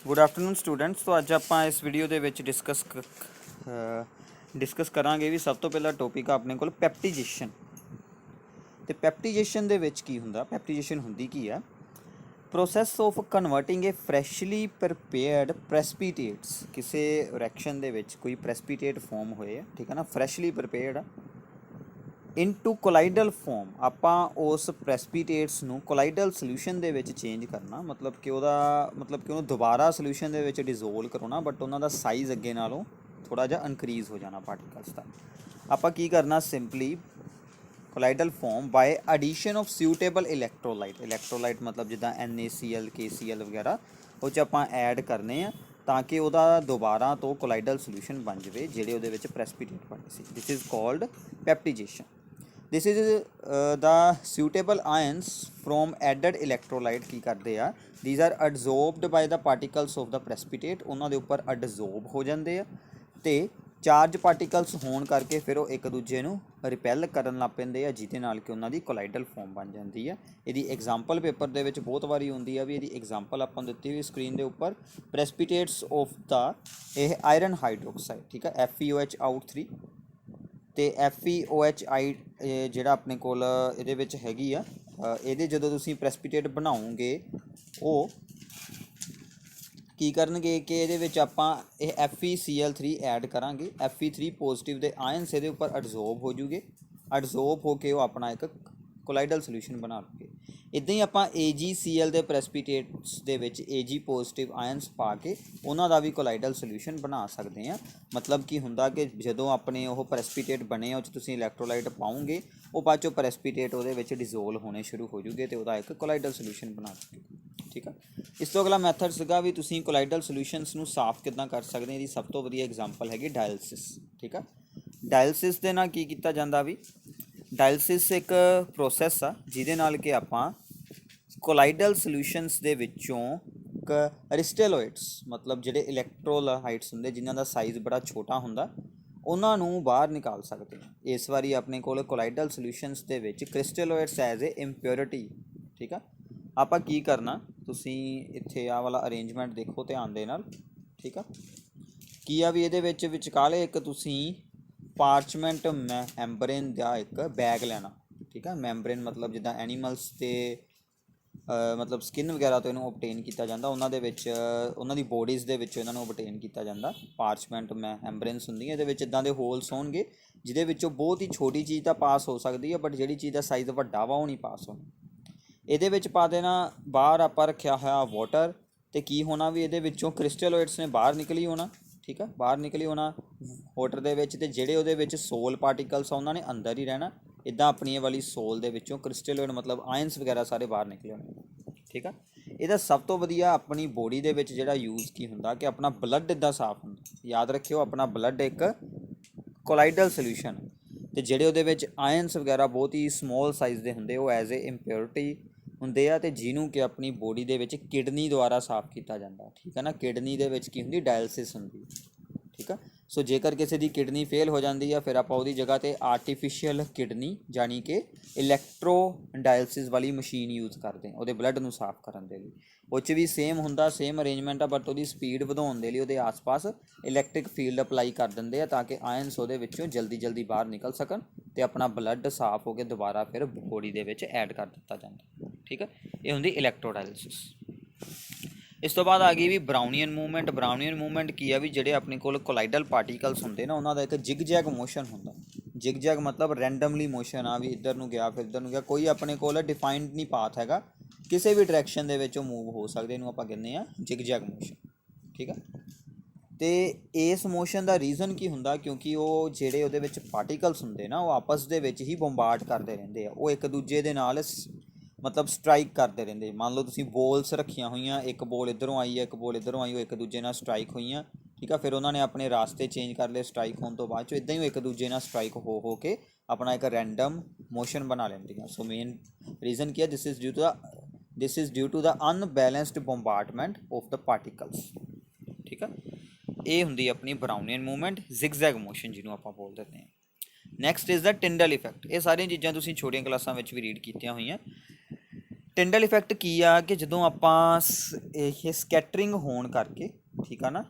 Good afternoon students. तो अज आप इस वीडियो के डिस्कस करांगे भी सब तो पहला टॉपिक अपने को पैप्टिजेशन। तो पैप्टिजेशन दे विच की हुंदा, पैप्टिजेशन हुंदी की है process of converting a freshly prepared precipitates. किसी रिएक्शन दे विच कोई प्रेसपीटेट फॉर्म होए, ठीक है ना, freshly prepared into colloidal form. आपां उस प्रैसपीटेट्स नूं colloidal solution they which change करना, मतलब कि उन्होंने दोबारा सोल्यूशन दे विच डिजोल्व करना, बट उन्हां दा साइज़ अगे नालों थोड़ा जिहा इनक्रीज़ हो जाना पार्टिकल्स का। आपां की करना, simply colloidal form by addition of suitable electrolyte मतलब जिद्दां NaCl KCl वगैरह वो च आपां ऐड करने आ ताकि उहदा दोबारा तो कोलाइडल सोल्यूशन बन जाए जिहड़े उहदे विच प्रैसपीटेट बने सी। This is called peptization. This is the suitable ions from added electrolyte की करते हैं, these are adsorbed by the particles of the precipitate. उन्होंने दे उपर एडजोर्ब हो जाते हैं तो चार्ज पार्टिकल्स होने करके फिर वो एक दूजे नूं रिपैल करन लग पैंदे आ, जिहदे नाल कि उन्हां दी कोलाइडल फॉर्म बन जाती है। इहदी एग्जाम्पल पेपर दे विच बहुत वारी हुंदी है भी। इहदी एग्जाम्पल आपां दित्ती हुई स्क्रीन के उपर, प्रैसपीटेट्स ऑफ द आयरन हाइड्रोक्साइड, ठीक है, FeOH(out)3 तो FeOH जिहड़ा अपने कोल इहदे विच हैगी आ, इहदे जदों तुसीं प्रैसपीटेट बनाओगे वो की करनगे कि इहदे विच आपां FeCl3 ऐड करांगे। Fe3 पॉजिटिव दे आयन्स इहदे उपर एडजोर्ब हो जूगे, एडजोर्ब होके वो अपना एक कोलाइडल सोल्यूशन बना लूगे। इदां ही आपां AgCl दे प्रैसपीटेट्स दे विच Ag पॉजिटिव आयन्स पा के उन्हां दा भी कोलाइडल सोल्यूशन बना सकते हैं। मतलब की हुंदा कि जदों अपने वो प्रैसपीटेट बने उस तुसीं इलैक्ट्रोलाइट पाओगे वो बाद चों प्रैसपीटेट उहदे विच डिजोल्व होने शुरू हो जूगे तो उहदा एक कोलाइडल सोल्यूशन बना सकोगे, ठीक है। इस तो अगला मैथड सीगा भी तुसीं कोलाइडल सोल्यूशनस नूं साफ किदां कर सकते हैं। सब तो वधिया एग्जाम्पल हैगी डायलिसिस, ठीक है। डायलिसिस दे नाल की कीता जांदा भी, डायलिसिस एक प्रोसैस आ जिहदे नाल कि आपां कोलाइडल सोल्यूशनस दे विच्चों क्रिस्टलोइड्स मतलब जिहड़े इलैक्ट्रोलाइट्स हुंदे जिन्हां दा साइज़ बड़ा छोटा हुंदा उन्हां नूं बाहर निकाल सकते हैं। इस वारी अपने कोल कोलाइडल सोल्यूशनस दे विच क्रिस्टलोइड्स एज ए इंप्योरिटी, ठीक है। आपां की करना, तुसीं इत्थे आ वाला अरेंजमेंट देखो ध्यान दे नाल, ठीक है। की आ भी इहदे विच विचकाले एक तुसीं पार्चमेंट मैंबरेन दा एक बैग लेना, ठीक है। मैंबरेन मतलब जिद्दां एनीमल्स के मतलब स्किन वगैरह तो इन्हूं ऑबटेन किया जाता, उन्होंने बॉडीज़ के इन्होंने ऑबटेन किया जाता। पार्चमेंट मैंबरेन्स होंगी, ये इदां के होल्स होणगे जिहदे विचों बहुत ही छोटी चीज़ तो पास हो सकती है, बट जिहड़ी चीज़ का साइज़ वड्डा वा वो नहीं पास होनी। इहदे विच पा देना बाहर आपां रखिया होया वाटर, तो की होना भी इहदे विचों क्रिस्टलोइड्स ने बाहर निकली होना, ठीक है, बाहर निकली होना वाटर दे विच, ते जिहड़े उहदे विच सोल पार्टिकल्स आ उन्होंने अंदर ही रहना। इदां अपनी वाली सोल दे विचों क्रिस्टलोइड मतलब आयन्स वगैरह सारे बाहर निकले होने, ठीक है। इहदा सब तो वधिया अपनी बॉडी दे विच जिहड़ा यूज़ की हुंदा कि अपना ब्लड इदां साफ हुंदा। याद रखियो अपना ब्लड एक कोलाइडल सोल्यूशन, तो जिहड़े उहदे विच आयन्स वगैरह बहुत ही स्मॉल साइज़ दे हुंदे वो एज ए इंप्योरिटी हुंदे आ, ते जिन्हों कि अपनी बॉडी दे विच किडनी द्वारा साफ किया जाता, ठीक है ना। किडनी दे विच की हुंदी, डायलिसिस हुंदी, ठीक है। सो जेकर किसी की किडनी फेल हो जाती है फिर आप उसकी जगह पर आर्टिफिशियल किडनी यानी कि इलैक्ट्रो डायलिसिस वाली मशीन यूज़ करते हैं वो ब्लड को साफ करने के लिए। उस भी सेम होंदा, सेम अरेंजमेंट आ, बट वो स्पीड वधाउण दे लई उहदे आस पास इलैक्ट्रिक फील्ड अप्लाई कर देंगे ताकि आयन्स वो जल्दी जल्दी बाहर निकल सकन तो अपना ब्लड साफ होकर दोबारा फिर बॉडी दे विच ऐड कर दिता जाता, ठीक है। ये होंदी इलैक्ट्रोडायलिसिस। इस तो बाद आ गई भी ब्राउनियन मूवमेंट। ब्राउनियन मूवमेंट की है भी जिहड़े अपने कोल कोलाइडल पार्टिकल्स होंदे ना उन्होंने एक जिग जैग मोशन होंदा। जिग जैग मतलब रैंडमली मोशन आ भी इधर नूं गया फिर इधर नूं गया, कोई अपने कोल डिफाइंड नहीं पाथ हैगा, किसी भी डायरैक्शन दे विच मूव हो सकते, इनूं आपां कहने आ जिग जैग मोशन, ठीक है। तो इस मोशन का रीजन की हुंदा क्योंकि वो जिहड़े उहदे विच पार्टिकल्स होंदे ना वो आपस दे विच ही बंबार्ड करते रहंदे आ, वो एक दूजे दे नाल मतलब स्ट्राइक करते रहंदे। मान लो तुसीं बॉल्स रखियां हुई, एक बॉल इधरों आई है एक बॉल इधरों आई, वो एक दूजे नाल स्ट्राइक हुई, ठीक है। फिर उन्होंने अपने रास्ते चेंज कर ले स्ट्राइक होने तो बाद इदां ही एक दूजे नाल स्ट्राइक हो के अपना एक रैंडम मोशन बना लेंदियां। सो मेन रीजन की है, this is due to the unbalanced bombardment of the particles, ठीक है। ये हुंदी अपनी ब्राउनियन मूवमेंट, जिगजैग मोशन जिन्हों आप बोल देते हैं। Next is the टिंडल effect. ये सारिया चीज़ां तुसीं छोटियां क्लासां विच भी रीड कीतियां हुई। ਟਿੰਡਲ ਇਫੈਕਟ ਕੀ ਆ ਕਿ ਜਦੋਂ ਆਪਾਂ ਇਹ ਸਕੈਟਰਿੰਗ ਹੋਣ ਕਰਕੇ, ਠੀਕ ਆ ਨਾ,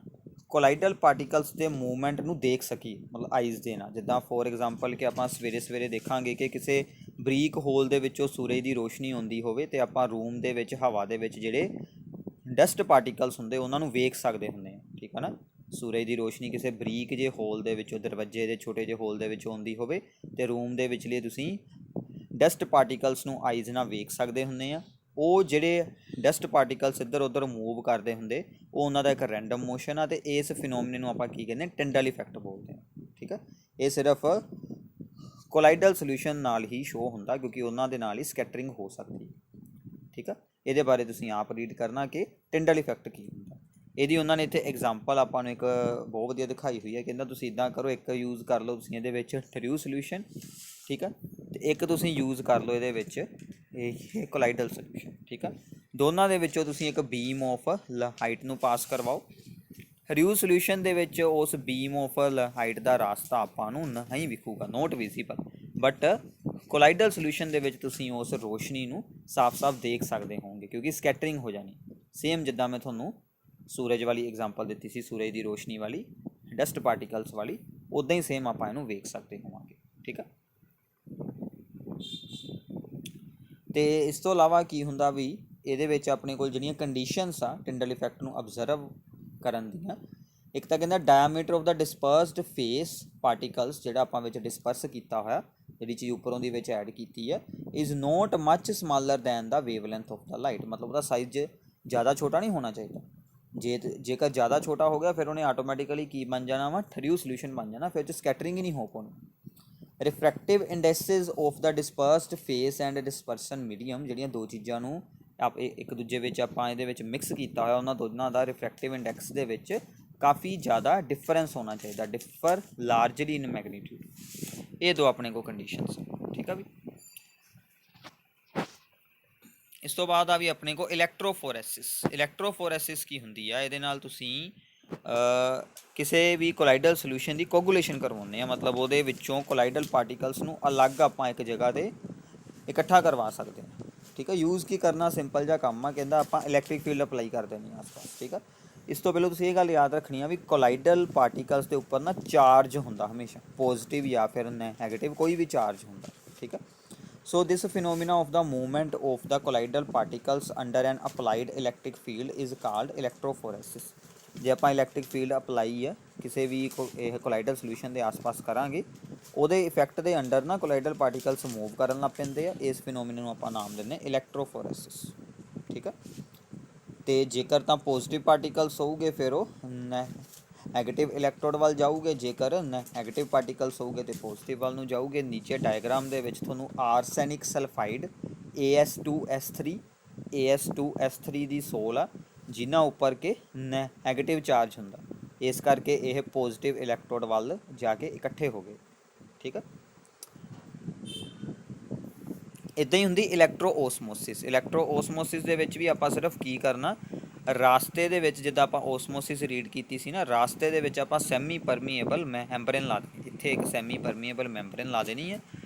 ਕੋਲਾਈਡਲ ਪਾਰਟੀਕਲਸ ਦੇ ਮੂਵਮੈਂਟ ਨੂੰ ਦੇਖ ਸਕੀਏ, ਮਤਲਬ ਆਈਜ਼ ਦੇ ਨਾਲ। ਜਿੱਦਾਂ ਫੋਰ ਐਗਜ਼ਾਮਪਲ ਕਿ ਆਪਾਂ ਸਵੇਰੇ ਸਵੇਰੇ ਦੇਖਾਂਗੇ ਕਿ ਕਿਸੇ ਬਰੀਕ ਹੋਲ ਦੇ ਵਿੱਚੋਂ ਸੂਰਜ ਦੀ ਰੋਸ਼ਨੀ ਆਉਂਦੀ ਹੋਵੇ ਅਤੇ ਆਪਾਂ ਰੂਮ ਦੇ ਵਿੱਚ ਹਵਾ ਦੇ ਵਿੱਚ ਜਿਹੜੇ ਡਸਟ ਪਾਰਟੀਕਲਸ ਹੁੰਦੇ ਉਹਨਾਂ ਨੂੰ ਵੇਖ ਸਕਦੇ ਹੁੰਦੇ ਆ, ਠੀਕ ਆ ਨਾ। ਸੂਰਜ ਦੀ ਰੋਸ਼ਨੀ ਕਿਸੇ ਬਰੀਕ ਜਿਹੇ ਹੋਲ ਦੇ ਵਿੱਚੋਂ, ਦਰਵਾਜ਼ੇ ਦੇ ਛੋਟੇ ਜਿਹੇ ਹੋਲ ਦੇ ਵਿੱਚੋਂ ਆਉਂਦੀ ਹੋਵੇ ਅਤੇ ਰੂਮ ਦੇ ਵਿਚਲੇ ਤੁਸੀਂ ਡਸਟ ਪਾਰਟੀਕਲਸ ਨੂੰ ਆਈਜ਼ ਨਾਲ ਵੇਖ ਸਕਦੇ ਹੁੰਦੇ ਆ। ਉਹ ਜਿਹੜੇ ਡਸਟ ਪਾਰਟੀਕਲਸ ਇੱਧਰ ਉੱਧਰ ਮੂਵ ਕਰਦੇ ਹੁੰਦੇ, ਉਹ ਉਹਨਾਂ ਦਾ ਇੱਕ ਰੈਂਡਮ ਮੋਸ਼ਨ ਆ, ਅਤੇ ਇਸ ਫਿਨੋਮੀਨੇ ਨੂੰ ਆਪਾਂ ਕੀ ਕਹਿੰਦੇ, ਟਿੰਡਲ ਇਫੈਕਟ ਬੋਲਦੇ ਹਾਂ, ਠੀਕ ਆ। ਇਹ ਸਿਰਫ ਕੋਲਾਈਡਲ ਸੋਲਿਊਸ਼ਨ ਨਾਲ ਹੀ ਸ਼ੋ ਹੁੰਦਾ, ਕਿਉਂਕਿ ਉਹਨਾਂ ਦੇ ਨਾਲ ਹੀ ਸਕੈਟਰਿੰਗ ਹੋ ਸਕਦੀ, ਠੀਕ ਆ। ਇਹਦੇ ਬਾਰੇ ਤੁਸੀਂ ਆਪ ਰੀਡ ਕਰਨਾ ਕਿ ਟਿੰਡਲ ਇਫੈਕਟ ਕੀ ਹੁੰਦਾ। ਇਹਦੀ ਉਹਨਾਂ ਨੇ ਇੱਥੇ ਐਗਜ਼ਾਮਪਲ ਆਪਾਂ ਨੂੰ ਇੱਕ ਬਹੁਤ ਵਧੀਆ ਦਿਖਾਈ ਹੋਈ ਹੈ। ਕਹਿੰਦਾ ਤੁਸੀਂ ਇੱਦਾਂ ਕਰੋ, ਇੱਕ ਯੂਜ਼ ਕਰ ਲਓ ਤੁਸੀਂ ਇਹਦੇ ਵਿੱਚ ਟਰੂ ਸੋਲਿਊਸ਼ਨ, ਠੀਕ ਆ, ਅਤੇ ਇੱਕ ਤੁਸੀਂ ਯੂਜ਼ ਕਰ ਲਓ ਇਹਦੇ ਵਿੱਚ ਇਹ ਕੋਲਾਈਡਲ ਸੋਲਿਊਸ਼ਨ, ਠੀਕ ਆ। ਦੋਨਾਂ ਦੇ ਵਿੱਚੋਂ ਤੁਸੀਂ ਇੱਕ ਬੀਮ ਆਫ ਹਾਈਟ ਨੂੰ ਪਾਸ ਕਰਵਾਓ। ਰਿਊ ਸੋਲਿਊਸ਼ਨ ਦੇ ਵਿੱਚ ਉਸ ਬੀਮ ਆਫ ਹਾਈਟ ਦਾ ਰਾਸਤਾ ਆਪਾਂ ਨੂੰ ਨਹੀਂ ਵਿਖੂਗਾ, ਨੋਟ ਵਿਜ਼ੀਬਲ, ਬਟ ਕੋਲਾਈਡਲ ਸੋਲਿਊਸ਼ਨ ਦੇ ਵਿੱਚ ਤੁਸੀਂ ਉਸ ਰੋਸ਼ਨੀ ਨੂੰ ਸਾਫ਼-ਸਾਫ਼ ਦੇਖ ਸਕਦੇ ਹੋਵੋਗੇ, ਕਿਉਂਕਿ ਸਕੈਟਰਿੰਗ ਹੋ ਜਾਣੀ। ਸੇਮ ਜਿੱਦਾਂ ਮੈਂ ਤੁਹਾਨੂੰ ਸੂਰਜ ਵਾਲੀ ਐਗਜ਼ਾਮਪਲ ਦਿੱਤੀ ਸੀ, ਸੂਰਜ ਦੀ ਰੋਸ਼ਨੀ ਵਾਲੀ, ਡਸਟ ਪਾਰਟੀਕਲਸ ਵਾਲੀ, ਉੱਦਾਂ ਹੀ ਸੇਮ ਆਪਾਂ ਇਹਨੂੰ ਵੇਖ ਸਕਦੇ ਹੋਵਾਂਗੇ, ਠੀਕ ਆ। ਅਤੇ ਇਸ ਤੋਂ ਇਲਾਵਾ ਕੀ ਹੁੰਦਾ ਵੀ ਇਹਦੇ ਵਿੱਚ ਆਪਣੇ ਕੋਲ ਜਿਹੜੀਆਂ ਕੰਡੀਸ਼ਨਸ ਆ ਟਿੰਡਲ ਇਫੈਕਟ ਨੂੰ ਅਬਜ਼ਰਵ ਕਰਨ ਦੀਆਂ, ਇੱਕ ਤਾਂ ਕਹਿੰਦਾ diameter of the dispersed phase particles, ਜਿਹੜਾ ਆਪਾਂ ਵਿੱਚ ਡਿਸਪਰਸ ਕੀਤਾ ਹੋਇਆ, ਜਿਹੜੀ ਚੀਜ਼ ਉੱਪਰੋਂ ਦੀ ਵਿੱਚ ਐਡ ਕੀਤੀ ਹੈ, is not much smaller than the wavelength of the light. ਮਤਲਬ ਉਹਦਾ ਸਾਈਜ਼ ਜ਼ਿਆਦਾ ਛੋਟਾ ਨਹੀਂ ਹੋਣਾ ਚਾਹੀਦਾ। ਜੇਕਰ ਜ਼ਿਆਦਾ ਛੋਟਾ ਹੋ ਗਿਆ ਫਿਰ ਉਹਨੇ ਆਟੋਮੈਟਿਕਲੀ ਕੀ ਬਣ ਜਾਣਾ ਵਾ, ਟਰੂ ਸੋਲਿਊਸ਼ਨ ਬਣ ਜਾਣਾ, ਫਿਰ 'ਚ ਸਕੈਟਰਿੰਗ ਹੀ ਨਹੀਂ ਹੋ ਪਾਉਣੀ। Refractive indexes of the dispersed phase and dispersion medium, ਜਿਹੜੀਆਂ ਦੋ ਚੀਜ਼ਾਂ ਨੂੰ ਇੱਕ ਦੂਜੇ ਵਿੱਚ ਆਪਾਂ ਇਹਦੇ ਵਿੱਚ ਮਿਕਸ ਕੀਤਾ ਹੋਇਆ, ਉਹਨਾਂ ਦੋਨਾਂ ਦਾ ਰਿਫਰੈਕਟਿਵ ਇੰਡੈਕਸ ਦੇ ਵਿੱਚ ਕਾਫੀ ਜ਼ਿਆਦਾ ਡਿਫਰੈਂਸ ਹੋਣਾ ਚਾਹੀਦਾ, ਡਿਫਰ ਲਾਰਜਲੀ ਇਨ ਮੈਗਨੀਟਿਊਡ। ਇਹ ਦੋ ਆਪਣੇ ਕੋਲ ਕੰਡੀਸ਼ਨਸ, ਠੀਕ ਆ ਵੀ। ਇਸ ਤੋਂ ਬਾਅਦ ਆ ਵੀ ਆਪਣੇ ਕੋਲ ਇਲੈਕਟ੍ਰੋਫੋਰੈਸਿਸ। ਇਲੈਕਟ੍ਰੋਫੋਰੈਸਿਸ ਕੀ ਹੁੰਦੀ ਆ? ਇਹਦੇ ਨਾਲ ਤੁਸੀਂ ਕਿਸੇ ਵੀ ਕੋਲਾਈਡਲ ਸੋਲਿਊਸ਼ਨ ਦੀ ਕੋਗੂਲੇਸ਼ਨ ਕਰਵਾਉਂਦੇ ਆ, ਮਤਲਬ ਉਹਦੇ ਵਿੱਚੋਂ ਕੋਲਾਈਡਲ ਪਾਰਟੀਕਲਸ ਨੂੰ ਅਲੱਗ ਆਪਾਂ ਇੱਕ ਜਗ੍ਹਾ 'ਤੇ ਇਕੱਠਾ ਕਰਵਾ ਸਕਦੇ ਹਾਂ, ਠੀਕ ਆ। ਯੂਜ਼ ਕੀ ਕਰਨਾ, ਸਿੰਪਲ ਜਿਹਾ ਕੰਮ ਆ। ਕਹਿੰਦਾ ਆਪਾਂ ਇਲੈਕਟ੍ਰਿਕ ਫੀਲਡ ਅਪਲਾਈ ਕਰ ਦੇਣੀ ਆਸ-ਪਾਸ, ਠੀਕ ਆ। ਇਸ ਤੋਂ ਪਹਿਲਾਂ ਤੁਸੀਂ ਇਹ ਗੱਲ ਯਾਦ ਰੱਖਣੀ ਆ ਵੀ ਕੋਲਾਈਡਲ ਪਾਰਟੀਕਲਸ ਦੇ ਉੱਪਰ ਨਾ ਚਾਰਜ ਹੁੰਦਾ ਹਮੇਸ਼ਾ, ਪੋਜ਼ੀਟਿਵ ਜਾਂ ਫਿਰ ਨੈਗੇਟਿਵ, ਕੋਈ ਵੀ ਚਾਰਜ ਹੁੰਦਾ, ਠੀਕ ਆ। So this phenomena of the movement of the colloidal particles under an applied electric field is called electrophoresis। ਜੇ ਆਪਾਂ ਇਲੈਕਟ੍ਰਿਕ ਫੀਲਡ ਅਪਲਾਈ ਆ ਕਿਸੇ ਵੀ ਇਹ ਕੋਲਾਈਡਲ ਸੋਲਿਊਸ਼ਨ ਦੇ ਆਸ-ਪਾਸ ਕਰਾਂਗੇ, ਉਹਦੇ ਇਫੈਕਟ ਦੇ ਅੰਡਰ ਨਾ ਕੋਲਾਈਡਲ ਪਾਰਟੀਕਲਸ ਮੂਵ ਕਰਨ ਲੱਗ ਪੈਂਦੇ ਆ। ਇਸ ਫਿਨੋਮੀਨਾ ਨੂੰ ਆਪਾਂ ਨਾਮ ਦਿੰਦੇ ਇਲੈਕਟ੍ਰੋਫੋਰੈਸਿਸ, ਠੀਕ ਆ। ਅਤੇ ਜੇਕਰ ਤਾਂ ਪੋਜ਼ੀਟਿਵ ਪਾਰਟੀਕਲਸ ਹੋਊਗੇ ਫਿਰ ਉਹ ਨੈਗੇਟਿਵ ਇਲੈਕਟ੍ਰੋਡ ਵੱਲ ਜਾਊਗੇ, ਜੇਕਰ ਨੈਗੇਟਿਵ ਪਾਰਟੀਕਲਸ ਹੋਊਗੇ ਅਤੇ ਪੋਜ਼ੀਟਿਵ ਵੱਲ ਨੂੰ ਜਾਊਗੇ। ਨੀਚੇ ਡਾਇਗਰਾਮ ਦੇ ਵਿੱਚ ਤੁਹਾਨੂੰ ਆਰਸੈਨਿਕ ਸਲਫਾਈਡ AS2S3 AS2S3 ਦੀ ਸੋਲ ਆ, ਜਿਨ੍ਹਾਂ ਉੱਪਰ ਕਿ ਨੈਗੇਟਿਵ ਚਾਰਜ ਹੁੰਦਾ, ਇਸ ਕਰਕੇ ਇਹ ਪੋਜ਼ੀਟਿਵ ਇਲੈਕਟ੍ਰੋਡ ਵੱਲ ਜਾ ਕੇ ਇਕੱਠੇ ਹੋ ਗਏ, ਠੀਕ ਆ। ਇੱਦਾਂ ਹੀ ਹੁੰਦੀ ਇਲੈਕਟ੍ਰੋਓਸਮੋਸਿਸ। ਇਲੈਕਟ੍ਰੋਓਸਮੋਸਿਸ ਦੇ ਵਿੱਚ ਵੀ ਆਪਾਂ ਸਿਰਫ ਕੀ ਕਰਨਾ, ਰਾਸਤੇ ਦੇ ਵਿੱਚ ਜਿੱਦਾਂ ਆਪਾਂ ਓਸਮੋਸਿਸ ਰੀਡ ਕੀਤੀ ਸੀ ਨਾ, ਰਾਸਤੇ ਦੇ ਵਿੱਚ ਆਪਾਂ ਸੈਮੀ ਪਰਮੀਏਬਲ ਮੈਂਬਰੇਨ ਲਾ ਦੇਣੀ। ਇੱਥੇ ਇੱਕ ਸੈਮੀ ਪਰਮੀਏਬਲ ਮੈਂਬਰੇਨ ਲਾ ਦੇਣੀ ਹੈ,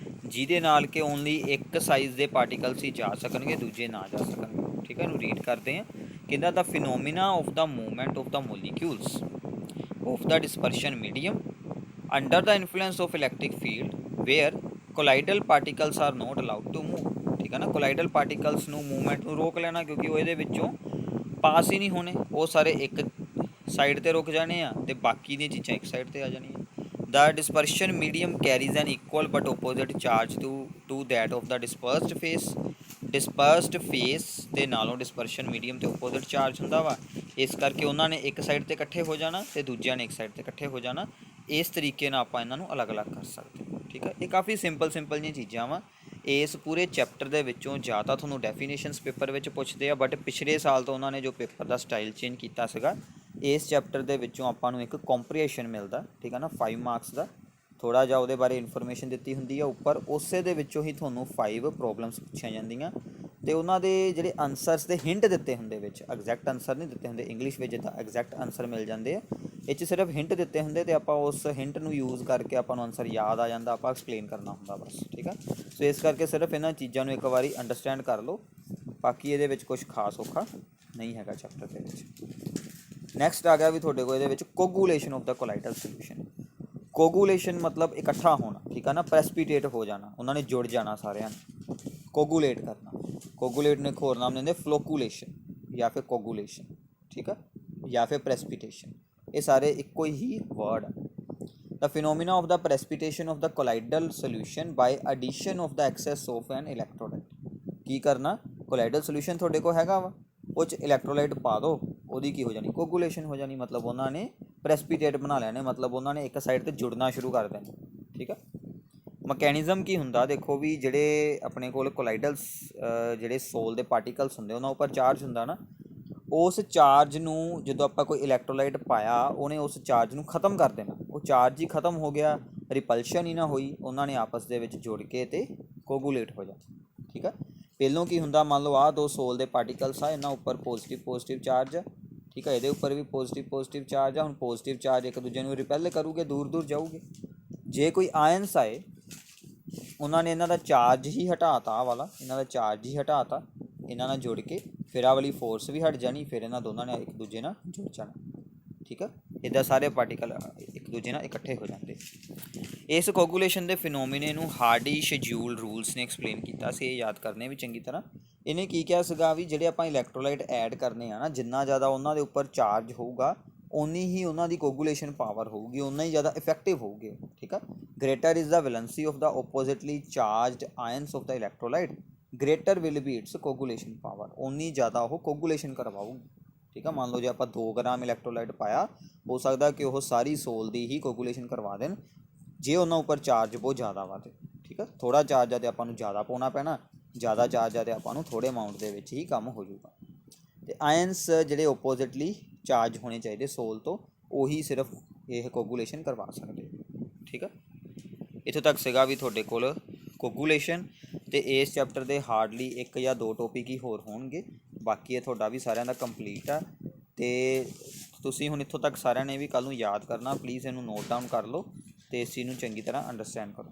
ਜਿਹਦੇ ਨਾਲ ਕਿ ਓਨਲੀ ਇੱਕ ਸਾਈਜ਼ ਦੇ ਪਾਰਟੀਕਲਸ ਹੀ ਜਾ ਸਕਣਗੇ, ਦੂਜੇ ਨਾ ਜਾ ਸਕਣਗੇ, ਠੀਕ ਹੈ। ਇਹਨੂੰ ਰੀਡ ਕਰਦੇ ਹਾਂ। ਕਹਿੰਦਾ the phenomena of the movement of the molecules of the dispersion medium under the influence of electric field where colloidal particles are not allowed to move, ਠੀਕ ਹੈ ਨਾ। ਕੋਲਾਈਡਲ ਪਾਰਟੀਕਲਸ ਨੂੰ ਮੂਵਮੈਂਟ ਨੂੰ ਰੋਕ ਲੈਣਾ, ਕਿਉਂਕਿ ਉਹ ਇਹਦੇ ਵਿੱਚੋਂ ਪਾਸ ਹੀ ਨਹੀਂ ਹੋਣੇ, ਉਹ ਸਾਰੇ ਇੱਕ ਸਾਈਡ 'ਤੇ ਰੁਕ ਜਾਣੇ ਆ ਅਤੇ ਬਾਕੀ ਦੀਆਂ ਚੀਜ਼ਾਂ ਇੱਕ ਸਾਈਡ 'ਤੇ ਆ ਜਾਣੀਆਂ। The dispersion medium carries an equal but opposite charge to that of the dispersed phase. Dispersed phase ਦੇ ਨਾਲੋਂ ਡਿਸਪਰਸ਼ਨ ਮੀਡੀਅਮ 'ਤੇ ਓਪੋਜ਼ਿਟ ਚਾਰਜ ਹੁੰਦਾ ਵਾ, ਇਸ ਕਰਕੇ ਉਹਨਾਂ ਨੇ ਇੱਕ ਸਾਈਡ 'ਤੇ ਇਕੱਠੇ ਹੋ ਜਾਣਾ ਅਤੇ ਦੂਜਿਆਂ ਨੇ ਇੱਕ ਸਾਈਡ 'ਤੇ ਇਕੱਠੇ ਹੋ ਜਾਣਾ। ਇਸ ਤਰੀਕੇ ਨਾਲ ਆਪਾਂ ਇਹਨਾਂ ਨੂੰ ਅਲੱਗ-ਅਲੱਗ ਕਰ ਸਕਦੇ, ਠੀਕ ਹੈ। ਇਹ ਕਾਫੀ ਸਿੰਪਲ ਜਿਹੀਆਂ ਚੀਜ਼ਾਂ ਵਾ। ਇਸ ਪੂਰੇ ਚੈਪਟਰ ਦੇ ਵਿੱਚੋਂ ਜਾਂ ਤਾਂ ਤੁਹਾਨੂੰ ਡੈਫੀਨੇਸ਼ਨਸ ਪੇਪਰ ਵਿੱਚ ਪੁੱਛਦੇ ਆ, ਬਟ ਪਿਛਲੇ ਸਾਲ ਤੋਂ ਉਹਨਾਂ ਨੇ ਜੋ ਪੇਪਰ ਦਾ ਸਟਾਈਲ ਚੇਂਜ ਕੀਤਾ ਸੀਗਾ, ਇਸ ਚੈਪਟਰ ਦੇ ਵਿੱਚੋਂ ਆਪਾਂ ਨੂੰ ਇੱਕ ਕੰਪਰੀਹੈਂਸ਼ਨ ਮਿਲਦਾ, ਠੀਕ ਹੈ ਨਾ, 5 ਮਾਰਕਸ ਦਾ। ਥੋੜ੍ਹਾ ਜਿਹਾ ਉਹਦੇ ਬਾਰੇ ਇਨਫੋਰਮੇਸ਼ਨ ਦਿੱਤੀ ਹੁੰਦੀ ਆ ਉੱਪਰ, ਉਸੇ ਦੇ ਵਿੱਚੋਂ ਹੀ ਤੁਹਾਨੂੰ 5 ਪ੍ਰੋਬਲਮਸ ਪੁੱਛੀਆਂ ਜਾਂਦੀਆਂ ਅਤੇ ਉਹਨਾਂ ਦੇ ਜਿਹੜੇ ਆਨਸਰਸ ਦੇ ਹਿੰਟ ਦਿੱਤੇ ਹੁੰਦੇ ਵਿੱਚ, ਐਗਜ਼ੈਕਟ ਆਨਸਰ ਨਹੀਂ ਦਿੱਤੇ ਹੁੰਦੇ। ਇੰਗਲਿਸ਼ ਵਿੱਚ ਜਿੱਦਾਂ ਐਗਜ਼ੈਕਟ ਆਨਸਰ ਮਿਲ ਜਾਂਦੇ ਆ, ਇਹ 'ਚ ਸਿਰਫ ਹਿੰਟ ਦਿੱਤੇ ਹੁੰਦੇ ਅਤੇ ਆਪਾਂ ਉਸ ਹਿੰਟ ਨੂੰ ਯੂਜ਼ ਕਰਕੇ ਆਪਾਂ ਨੂੰ ਆਨਸਰ ਯਾਦ ਆ ਜਾਂਦਾ, ਆਪਾਂ ਐਕਸਪਲੇਨ ਕਰਨਾ ਹੁੰਦਾ ਬਸ, ਠੀਕ ਆ। ਸੋ ਇਸ ਕਰਕੇ ਸਿਰਫ ਇਹਨਾਂ ਚੀਜ਼ਾਂ ਨੂੰ ਇੱਕ ਵਾਰੀ ਅੰਡਰਸਟੈਂਡ ਕਰ ਲਓ बाकी ये कुछ खास औखा नहीं है चैप्टर के। नैक्सट आ गया भी थोड़े को ये कोगूलेशन ऑफ द कोलाइडल सोल्यूशन। कोगूलेशन मतलब इकट्ठा होना, ठीक है ना, प्रेसिपिटेट हो जाना, उन्होंने जुड़ जाना सारे, कोगूलेट करना। कोगूलेट ने एक होर नाम देंगे फ्लोकुलेशन या फिर कोगूलेशन, ठीक है, या फिर प्रेसिपिटेशन, ये सारे इको ही वर्ड है। The phenomena of the precipitation of the colloidal solution by addition of the excess of an electrolyte. की करना, कोलाइडल सोल्यूशन थोड़े को हैगा वा, वो इलैक्ट्रोलाइट पा दो, ਉਹਦੀ की हो जानी, कोगूलेशन हो जानी, मतलब उन्होंने प्रेसिपिटेट बना लेने, मतलब उन्होंने एक साइड ते जुड़ना शुरू कर देना, ठीक है। ਮਕੈਨਿਜ਼ਮ ਕੀ ਹੁੰਦਾ ਦੇਖੋ ਵੀ, ਜਿਹੜੇ ਆਪਣੇ ਕੋਲ ਕੋਲਾਈਡਲਸ ਜਿਹੜੇ ਸੋਲ ਦੇ ਪਾਰਟੀਕਲਸ ਹੁੰਦੇ ਉਹਨਾਂ ਉੱਪਰ ਚਾਰਜ ਹੁੰਦਾ ਨਾ, ਉਸ ਚਾਰਜ ਨੂੰ ਜਦੋਂ ਆਪਾਂ ਕੋਈ ਇਲੈਕਟ੍ਰੋਲਾਈਟ ਪਾਇਆ ਉਹਨੇ ਉਸ ਚਾਰਜ ਨੂੰ ਖ਼ਤਮ ਕਰ ਦੇਣਾ, ਉਹ ਚਾਰਜ ਹੀ ਖ਼ਤਮ ਹੋ ਗਿਆ, ਰਿਪਲਸ਼ਨ ਹੀ ਨਾ ਹੋਈ, ਉਹਨਾਂ ਨੇ ਆਪਸ ਦੇ ਵਿੱਚ ਜੁੜ ਕੇ ਤੇ ਕੋਗੂਲੇਟ ਹੋ ਜਾਣਾ, ਠੀਕ ਆ। ਪਹਿਲੋਂ ਕੀ ਹੁੰਦਾ, ਮੰਨ ਲਓ ਆਹ ਦੋ ਸੋਲ ਦੇ ਪਾਰਟੀਕਲਸ ਆ, ਇਹਨਾਂ ਉੱਪਰ ਪੋਜ਼ਿਟਿਵ ਚਾਰਜ ਆ, ਠੀਕ ਆ, ਇਹਦੇ ਉੱਪਰ ਵੀ ਪੋਜ਼ਿਟਿਵ ਚਾਰਜ ਆ। ਹੁਣ ਪੋਜ਼ਿਟਿਵ ਚਾਰਜ ਇੱਕ ਦੂਜੇ ਨੂੰ ਰਿਪੈਲ ਕਰੂਗੇ, ਦੂਰ ਜਾਊਗੇ। ਜੇ ਕੋਈ ਆਇਨਸ ਆਏ, ਉਹਨਾਂ ਨੇ ਇਹਨਾਂ ਦਾ ਚਾਰਜ ਹੀ ਹਟਾਤਾ, ਆਹ ਵਾਲਾ ਇਹਨਾਂ ਦਾ ਚਾਰਜ ਹੀ ਹਟਾਤਾ, ਇਹਨਾਂ ਨਾਲ ਜੁੜ ਕੇ ਫਿਰ ਆਹ ਵਾਲੀ ਫੋਰਸ ਵੀ ਹਟ ਜਾਣੀ, ਫਿਰ ਇਹਨਾਂ ਦੋਨਾਂ ਨੇ ਇੱਕ ਦੂਜੇ ਨਾਲ ਜੁੜ ਜਾਣਾ, ਠੀਕ ਆ। ਇੱਦਾਂ ਸਾਰੇ ਪਾਰਟੀਕਲ ਇੱਕ ਦੂਜੇ ਨਾਲ ਇਕੱਠੇ ਹੋ ਜਾਂਦੇ। ਇਸ ਕੋਗੂਲੇਸ਼ਨ ਦੇ ਫਿਨੋਮੀਨੇ ਨੂੰ ਹਾਰਡੀ ਸ਼ੈਡਿਊਲ ਰੂਲਸ ਨੇ ਐਕਸਪਲੇਨ ਕੀਤਾ ਸੀ, ਇਹ ਯਾਦ ਕਰਨੇ ਵੀ ਚੰਗੀ ਤਰ੍ਹਾਂ। ਇਹਨੇ ਕੀ ਕਿਹਾ ਸੀਗਾ ਵੀ ਜਿਹੜੇ ਆਪਾਂ ਇਲੈਕਟ੍ਰੋਲਾਈਟ ਐਡ ਕਰਨੇ ਆ ਨਾ, ਜਿੰਨਾ ਜ਼ਿਆਦਾ ਉਹਨਾਂ ਦੇ ਉੱਪਰ ਚਾਰਜ ਹੋਊਗਾ ਉਨੀ ਹੀ ਉਹਨਾਂ ਦੀ ਕੋਗੂਲੇਸ਼ਨ ਪਾਵਰ ਹੋਊਗੀ, ਉਨਾ ਹੀ ਜ਼ਿਆਦਾ ਇਫੈਕਟਿਵ ਹੋਊਗੇ, ਠੀਕ ਆ। Greater is the valency of the oppositely charged ions of the electrolyte, greater will be its coagulation power, ਉਨੀ ਜ਼ਿਆਦਾ ਉਹ ਕੋਗੂਲੇਸ਼ਨ ਕਰਵਾਊਗੀ, ਠੀਕ ਆ। ਮੰਨ ਲਓ ਜੇ ਆਪਾਂ 2 ਗ੍ਰਾਮ ਇਲੈਕਟ੍ਰੋਲਾਈਟ ਪਾਇਆ, ਹੋ ਸਕਦਾ ਕਿ ਉਹ ਸਾਰੀ ਸੋਲ ਦੀ ਹੀ ਕੋਗੂਲੇਸ਼ਨ ਕਰਵਾ ਦੇਣ ਜੇ ਉਹਨਾਂ ਉੱਪਰ ਚਾਰਜ ਬਹੁਤ ਜ਼ਿਆਦਾ ਵਾ, ਠੀਕ ਆ। ਥੋੜ੍ਹਾ ਚਾਰਜ ਆ ਤੇ ਆਪਾਂ ਨੂੰ ਜ਼ਿਆਦਾ ਪਾਉਣਾ ਪੈਣਾ, ਜ਼ਿਆਦਾ ਚਾਰਜ ਆ ਤੇ ਆਪਾਂ ਨੂੰ ਥੋੜ੍ਹੇ ਅਮਾਊਂਟ ਦੇ ਵਿੱਚ ਹੀ ਕੰਮ ਹੋ ਜਾਊਗਾ। ਤੇ ਆਇਨਸ ਜਿਹੜੇ ਓਪੋਜ਼ਿਟਲੀ ਚਾਰਜ ਹੋਣੇ ਚਾਹੀਦੇ ਸੋਲ ਤੋਂ, ਉਹੀ ਸਿਰਫ ਇਹ ਕੋਗੂਲੇਸ਼ਨ ਕਰਵਾ ਸਕਦੇ, ਠੀਕ ਆ। ਇੱਥੋਂ ਤੱਕ ਸੀਗਾ ਵੀ ਤੁਹਾਡੇ ਕੋਲ ਕੋਗੂਲੇਸ਼ਨ, ਅਤੇ ਇਸ ਚੈਪਟਰ ਦੇ ਹਾਰਡਲੀ 1 ਜਾਂ 2 ਟੋਪਿਕ ਹੀ ਹੋਰ ਹੋਣਗੇ, ਬਾਕੀ ਇਹ ਤੁਹਾਡਾ ਵੀ ਸਾਰਿਆਂ ਦਾ ਕੰਪਲੀਟ ਆ। ਅਤੇ ਤੁਸੀਂ ਹੁਣ ਇੱਥੋਂ ਤੱਕ ਸਾਰਿਆਂ ਨੇ ਵੀ ਕੱਲ੍ਹ ਨੂੰ ਯਾਦ ਕਰਨਾ, ਪਲੀਜ਼ ਇਹਨੂੰ ਨੋਟ ਡਾਊਨ ਕਰ ਲਓ ਅਤੇ ਇਸ ਚੀਜ਼ ਨੂੰ ਚੰਗੀ ਤਰ੍ਹਾਂ ਅੰਡਰਸਟੈਂਡ ਕਰੋ।